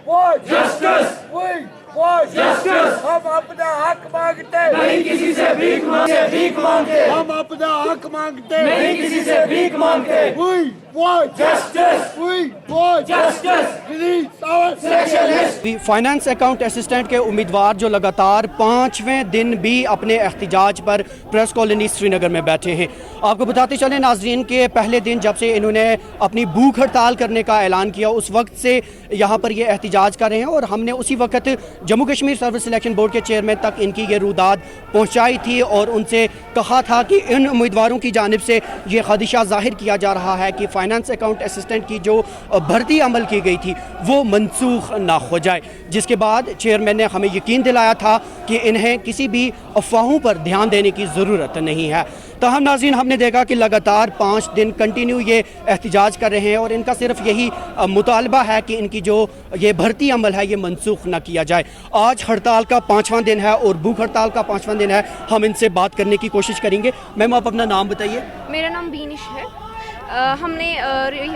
want justice. We want justice. हम अपना हक मांगते नहीं किसी से भीख मांगते हम अपना हक मांगते नहीं किसी से भीख मांगते We want justice. We want justice. Release our selection list. Finance account assistant के उम्मीदवार जो लगातार 5वें दिन भी अपने एहतिजाज पर प्रेस कॉलोनी श्रीनगर में बैठे हैं। आपको बताते चलें नाजरीन के पहले दिन जब से इन्होंने अपनी भूख हड़ताल करने का ऐलान किया उस वक्त से यहाँ पर ये एहतिजाज कर रहे हैं और हमने उसी वक्त Jammu Kashmir service selection board के चेयरमैन तक इनकी ये रुदाद पहुँचाई थी और उनसे कहा था कि इन उम्मीदवारों की जानिब से ये खदशा ज़ाहिर किया जा रहा है कि फाइनेंस अकाउंट असिस्टेंट की जो भर्ती अमल की गई थी वो मनसूख ना हो जाए, जिसके बाद चेयरमैन ने हमें यकीन दिलाया था कि इन्हें किसी भी अफवाहों पर ध्यान देने की ज़रूरत नहीं है। ताहम नाज़रीन हमने देखा कि लगातार 5 दिन कंटिन्यू ये एहतिजाज कर रहे हैं और इनका सिर्फ यही मुतालबा है कि इनकी जो ये भर्ती अमल है ये मनसूख न किया जाए। आज हड़ताल का 5वां दिन है और भूख हड़ताल का 5वां दिन है। हम इनसे बात करने की कोशिश करेंगे। मैम आप अपना नाम बताइए। मेरा नाम बीनिश है। हमने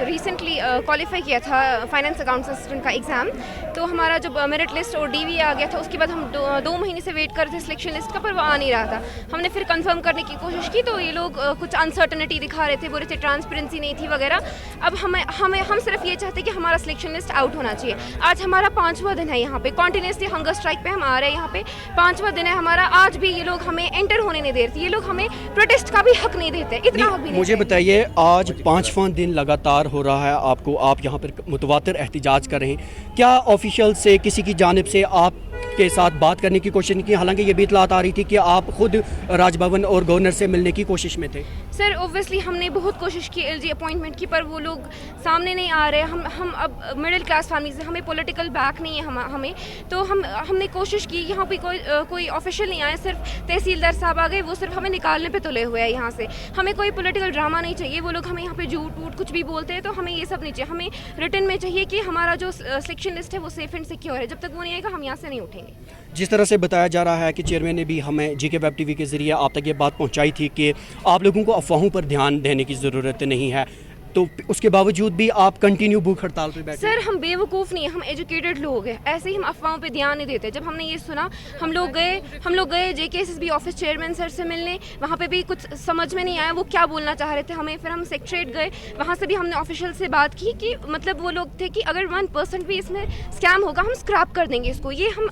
रिसेंटली क्वालिफाई किया था फाइनेंस अकाउंट असिस्टेंट का एग्ज़ाम, तो हमारा जब मेरिट लिस्ट और डीवी आ गया था उसके बाद हम दो महीने से वेट कर रहे थे सिलेक्शन लिस्ट का, पर वो आ नहीं रहा था। हमने फिर कंफर्म करने की कोशिश की तो ये लोग कुछ अनसर्टनिटी दिखा रहे थे, बोल रहे थे ट्रांसपेरेंसी नहीं थी वगैरह। अब हम सिर्फ ये चाहते कि हमारा सिलेक्शन लिस्ट आउट होना चाहिए। आज हमारा 5वां दिन है यहाँ पे, कॉन्टीन्यूसली हंगर स्ट्राइक पे हम आ रहे हैं। यहाँ पे 5वां दिन है हमारा। आज भी ये लोग हमें एंटर होने नहीं दे रहे थे, ये लोग हमें प्रोटेस्ट का भी हक नहीं देते, इतना हक भी नहीं। मुझे बताइए आज 5वां दिन लगातार हो रहा है आपको, आप यहाँ पर मुतवातिर एहतिजाज कर रहे हैं, क्या ऑफिशियल से किसी की जानिब से आपके साथ बात करने की कोशिश नहीं की? हालांकि ये भी इतलात आ रही थी कि आप खुद राजभवन और गवर्नर से मिलने की कोशिश में थे। सर ओब्वियसली हमने बहुत कोशिश की एलजी अपॉइंटमेंट की, पर वो लोग सामने नहीं आ रहे। हम अब मिडिल क्लास फैमिली से, हमें पॉलिटिकल बैक नहीं है हमें, तो हमने कोशिश की। यहाँ पे कोई ऑफिशियल नहीं आया, सिर्फ तहसीलदार साहब आ गए, वो सिर्फ हमें निकालने पे तुले हुए हैं यहाँ से। हमें कोई पॉलिटिकल ड्रामा नहीं चाहिए। वो लोग हमें यहाँ पे झूठ वूठ कुछ भी बोलते हैं तो हमें ये सब नहीं चाहिए। हमें रिटर्न में चाहिए कि हमारा जो सिलेक्शन लिस्ट है वो सेफ एंड सिक्योर है। जब तक वो नहीं आएगा हम यहाँ से नहीं उठेंगे। जिस तरह से बताया जा रहा है कि चेयरमैन ने भी हमें जीके वेब टीवी के ज़रिए आप तक ये बात पहुंचाई थी कि आप लोगों को अफवाहों पर ध्यान देने की ज़रूरत नहीं है, तो उसके बावजूद भी आप कंटिन्यू भूख हड़ताल पे बैठे। सर हम बेवकूफ़ नहीं है, हम एजुकेटेड लोग हैं, ऐसे ही हम अफवाहों पे ध्यान नहीं देते। जब हमने ये सुना हम लोग गए JKSSB ऑफिस चेयरमैन सर से मिलने। वहाँ पे भी कुछ समझ में नहीं आया वो क्या बोलना चाह रहे थे हमें। फिर हम सेक्रेटरीट गए, वहाँ से भी हमने ऑफिशियल से बात की कि मतलब वो लोग थे कि अगर 1% भी इसमें स्कैम होगा हम स्क्रैप कर देंगे इसको। ये हम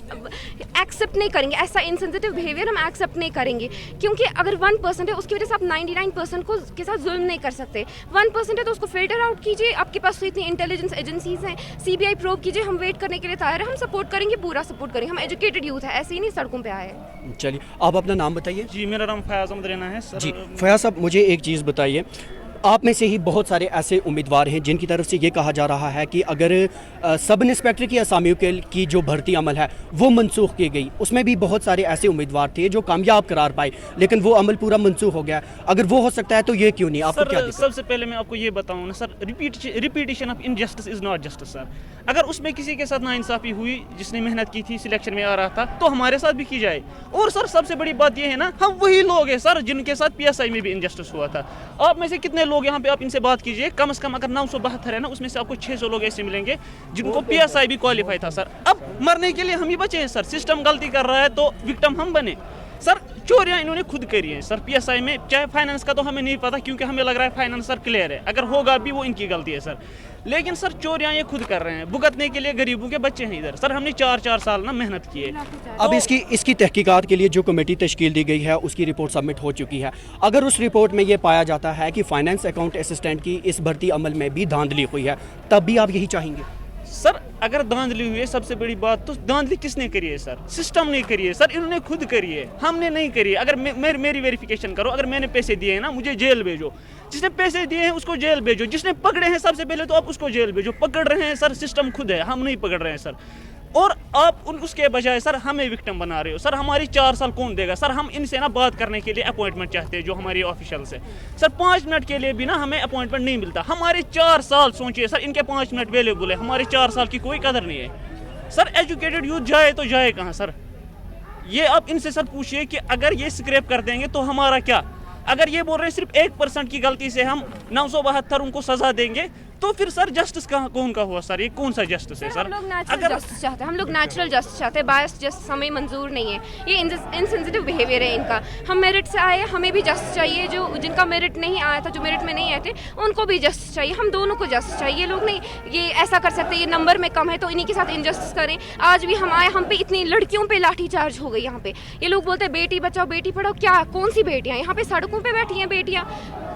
एक्सेप्ट नहीं करेंगे, ऐसा इनसेंसिटिव बिहेवियर हम एक्सेप्ट नहीं करेंगे, क्योंकि अगर 1% है उसकी वजह से आप 99% के साथ जुल्म नहीं कर सकते। 1% है तो उसको फिल्टर आउट कीजिए। आपके पास तो इतनी इंटेलिजेंस एजेंसीज हैं, CBI प्रोब कीजिए। हम वेट करने के लिए तैयार हैं, हम सपोर्ट करेंगे, पूरा सपोर्ट करेंगे। हम एजुकेटेड यूथ है, ऐसे ही नहीं सड़कों पे आए। चलिए आप अपना नाम बताइए। जी मेरा नाम फयाज अहमद रैना है सर। जी फयाज साहब मुझे एक चीज़ बताइए, आप में से ही बहुत सारे ऐसे उम्मीदवार हैं जिनकी तरफ से ये कहा जा रहा है कि अगर सब इंस्पेक्टर की असामियों की जो भर्ती अमल है वो मनसूख की गई, उसमें भी बहुत सारे ऐसे उम्मीदवार थे जो कामयाब करार पाए लेकिन वो अमल पूरा मनसूख हो गया। अगर वो हो सकता है तो ये क्यों नहीं? आपको क्या दिक्कत? सबसे पहले मैं आपको ये बताऊँ ना sir, repetition of injustice is not justice sir. अगर उसमें किसी के साथ नाइंसाफ़ी हुई जिसने मेहनत की थी, सिलेक्शन में आ रहा था, तो हमारे साथ भी की जाए। और सर सबसे बड़ी बात ये है ना, हम वही लोग हैं सर जिनके साथ PSI में भी इनजस्टिस हुआ था। आप में से कितने लोग यहाँ पे, आप इनसे बात कीजिए, कम से कम अगर 972 है ना उसमें से आपको 600 लोग ऐसे मिलेंगे जिनको PSI भी क्वालिफाई था सर। अब मरने के लिए हम ही बचे हैं सर। सिस्टम गलती कर रहा है तो विक्टिम हम बने सर। चोरियां इन्होंने खुद करी हैं सर PSI में, चाहे फाइनेंस का तो हमें नहीं पता क्योंकि हमें लग रहा है फाइनेंस सर क्लियर है, अगर होगा भी वो इनकी गलती है सर। लेकिन सर चोरियां ये खुद कर रहे हैं, भुगतने के लिए गरीबों के बच्चे हैं इधर सर। हमने 4 साल ना मेहनत की है। अब इसकी तहकीकात के लिए जो कमेटी तश्कील दी गई है उसकी रिपोर्ट सबमिट हो चुकी है। अगर उस रिपोर्ट में ये पाया जाता है कि फाइनेंस अकाउंट असिस्टेंट की इस भर्ती अमल में भी धांधली हुई है, तब भी आप यही चाहेंगे? सर अगर धांधली हुई है, सबसे बड़ी बात तो धांधली किसने करी है सर? सिस्टम ने करी है सर, इन्होंने खुद करी है, हमने नहीं करी है। अगर मेरी वेरिफिकेशन करो, अगर मैंने पैसे दिए हैं ना मुझे जेल भेजो, जिसने पैसे दिए हैं उसको जेल भेजो, जिसने पकड़े हैं सबसे पहले तो आप उसको जेल भेजो। पकड़ रहे हैं सर, सिस्टम खुद है, हम नहीं पकड़ रहे हैं सर। और आप उसके बजाय सर हमें विक्टिम बना रहे हो सर। हमारी 4 साल कौन देगा सर? हम इनसे ना बात करने के लिए अपॉइंटमेंट चाहते हैं जो हमारी ऑफिशियल से सर। 5 मिनट के लिए भी ना हमें अपॉइंटमेंट नहीं मिलता। हमारे 4 साल सोचिए सर, इनके 5 मिनट अवेलेबल है, हमारे 4 साल की कोई कदर नहीं है सर। एजुकेटेड यूथ जाए तो जाए कहाँ सर? ये आप इनसे सर पूछिए कि अगर ये स्क्रैप कर देंगे तो हमारा क्या? अगर ये बोल रहे हैं सिर्फ 1% की गलती से हम 972 उनको सजा देंगे, तो फिर सर जस्टिस कौन का हुआ सर? ये कौन सा जस्टिस है सर? हम लोग नेचुरल जस्टिस चाहते हैं, हम लोग नेचुरल जस्टिस चाहते हैं, बायस जस्टिस हमें मंजूर नहीं है, ये इनसेंसिटिव बिहेवियर है इनका। हम मेरिट से आए, हमें भी जस्टिस चाहिए, जो जिनका मेरिट नहीं आया था, जो मेरिट में नहीं आए थे, उनको भी जस्टिस चाहिए, हम दोनों को जस्टिस चाहिए। लोग नहीं ये ऐसा कर सकते, ये नंबर में कम है तो इन्हीं के साथ इनजस्टिस करें। आज भी हम आए, हम पे इतनी लड़कियों पे लाठी चार्ज हो गई यहाँ पे। ये लोग बोलते हैं बेटी बचाओ बेटी पढ़ाओ, क्या कौन सी बेटियाँ? यहाँ पे सड़कों पे बैठी हैं बेटियाँ,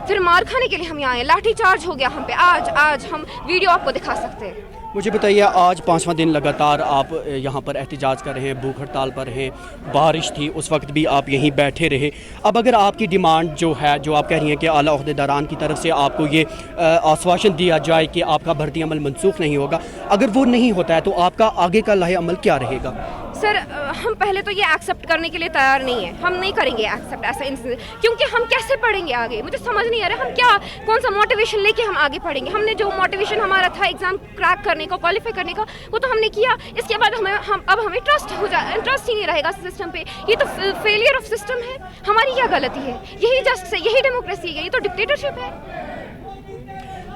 फिर मार खाने के लिए हम यहाँ आए, लाठी चार्ज हो गया हम पे। आज हम वीडियो आपको दिखा सकते हैं। मुझे बताइए, आज 5वां दिन लगातार आप यहाँ पर एहतिजाज कर रहे हैं, भूख हड़ताल पर हैं, बारिश थी उस वक्त भी आप यहीं बैठे रहे। अब अगर आपकी डिमांड जो है, जो आप कह रही हैं कि आला ओहदेदारान की तरफ से आपको ये आश्वासन दिया जाए कि आपका भर्ती अमल मनसूख नहीं होगा, अगर वो नहीं होता है तो आपका आगे का लाहे अमल क्या रहेगा? सर हम पहले तो ये एक्सेप्ट करने के लिए तैयार नहीं है, हम नहीं करेंगे एक्सेप्ट ऐसा इंसिडेंट, क्योंकि हम कैसे पढ़ेंगे आगे? मुझे समझ नहीं आ रहा, हम क्या कौन सा मोटिवेशन लेके हम आगे पढ़ेंगे? हमने जो मोटिवेशन हमारा था एग्जाम क्रैक करने का, क्वालिफाई करने का, वो तो हमने किया। इसके बाद हमें ट्रस्ट ही नहीं रहेगा सिस्टम पे। ये तो फेलियर ऑफ सिस्टम है, हमारी क्या गलती है? यही जस्टिस है, यही डेमोक्रेसी है, ये तो डिक्टेटरशिप है।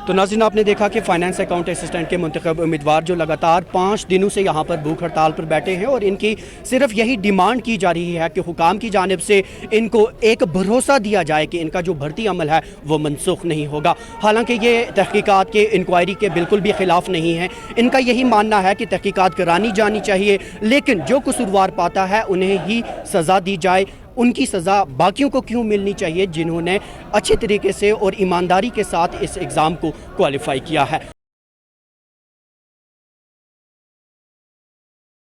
तो नाज़रीन, आपने देखा कि फाइनेंस अकाउंट असिस्टेंट के मुंतखब उम्मीदवार जो लगातार 5 दिनों से यहाँ पर भूख हड़ताल पर बैठे हैं और इनकी सिर्फ यही डिमांड की जा रही है कि हुकाम की जानिब से इनको एक भरोसा दिया जाए कि इनका जो भर्ती अमल है वो मनसूख नहीं होगा। हालांकि ये तहकीकात के इंक्वायरी के बिल्कुल भी खिलाफ नहीं है, इनका यही मानना है कि तहकीकात करानी जानी चाहिए, लेकिन जो कसूरवार पाता है उन्हें ही सज़ा दी जाए। उनकी सज़ा बाकियों को क्यों मिलनी चाहिए जिन्होंने अच्छे तरीके से और ईमानदारी के साथ इस एग्ज़ाम को क्वालिफाई किया है।